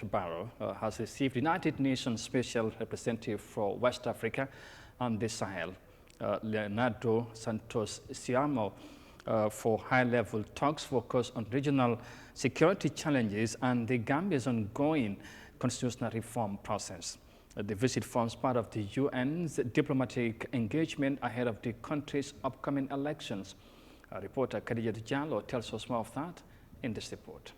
Barrow has received United Nations Special Representative for West Africa and the Sahel, Leonardo Santos Siamo, for high-level talks focused on regional security challenges and the Gambia's ongoing constitutional reform process. The visit forms part of the UN's diplomatic engagement ahead of the country's upcoming elections. Reporter Yahya Jammeh tells us more of that in this report.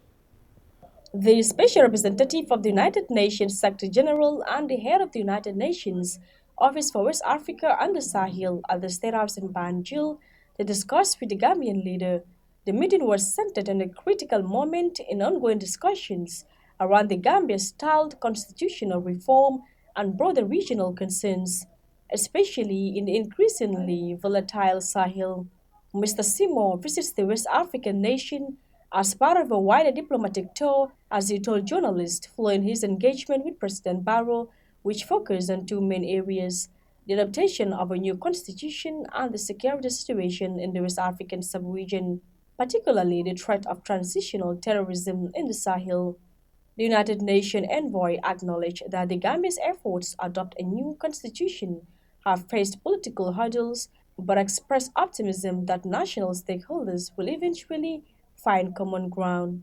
The Special Representative of the United Nations Secretary General and the head of the United Nations Office for West Africa and the Sahel at the State House in Banjul to discuss with the Gambian leader. The meeting was centered on a critical moment in ongoing discussions around the Gambia-styled constitutional reform and broader regional concerns, especially in the increasingly volatile Sahel. Mr. Simo visits the West African nation as part of a wider diplomatic tour, as he told journalists following his engagement with President Barrow, which focused on two main areas: the adaptation of a new constitution and the security situation in the West African sub-region, particularly the threat of transitional terrorism in the Sahel. The United Nations envoy acknowledged that the Gambia's efforts to adopt a new constitution have faced political hurdles, but expressed optimism that national stakeholders will eventually find common ground.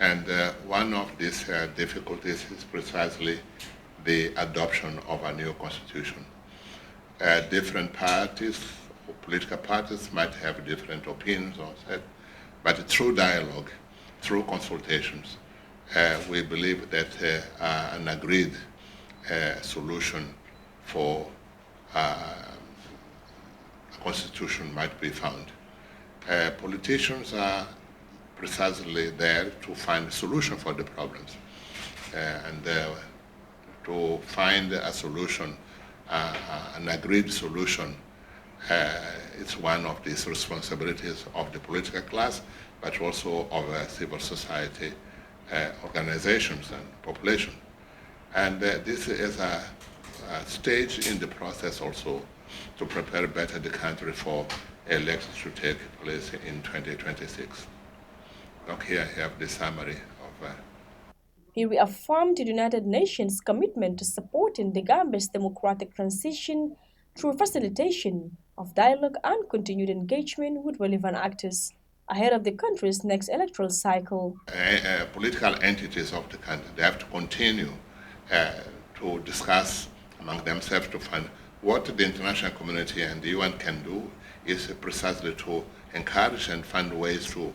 And one of these difficulties is precisely the adoption of a new constitution. Different parties, or political parties, might have different opinions on that, but through dialogue, through consultations, we believe that an agreed solution for a constitution might be found. Politicians are precisely there to find a solution for the problems, and to find a solution, an agreed solution. It's one of these responsibilities of the political class, but also of civil society organizations and population. And this is a stage in the process also to prepare better the country for elections to take place in 2026. Look here, I have the summary of He reaffirmed the United Nations' commitment to supporting the Gambia's democratic transition through facilitation of dialogue and continued engagement with relevant actors ahead of the country's next electoral cycle. Political entities of the country, they have to continue to discuss among themselves to find what the international community and the UN can do is precisely to encourage and find ways to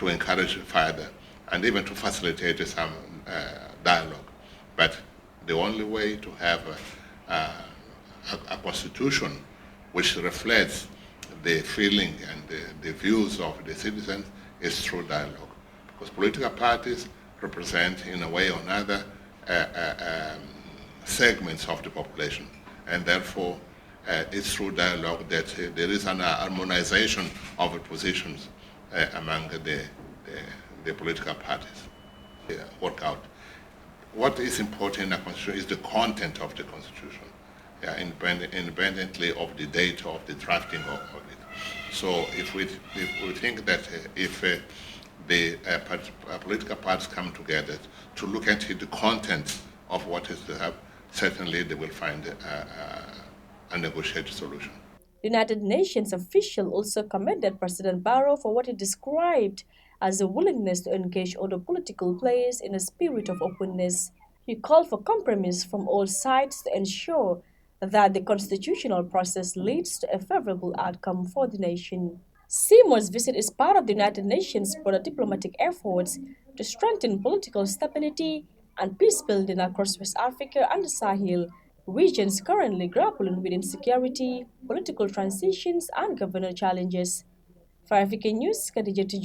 encourage further and even to facilitate some dialogue. But the only way to have a constitution which reflects the feeling and the views of the citizens is through dialogue. Because political parties represent, in a way or another, segments of the population. And therefore, it's through dialogue that there is an harmonization of the positions among the political parties work out. What is important in a constitution is the content of the constitution, independently of the date of the drafting of it. So if we think that if the political parties come together to look at the content of what is to have, certainly they will find a negotiated solution. The United Nations official also commended President Barrow for what he described as a willingness to engage other political players in a spirit of openness. He called for compromise from all sides to ensure that the constitutional process leads to a favorable outcome for the nation. Seymour's visit is part of the United Nations' broader diplomatic efforts to strengthen political stability and peace building across West Africa and the Sahel, regions currently grappling with insecurity, political transitions, and governance challenges. For African News, Yahya Jammeh.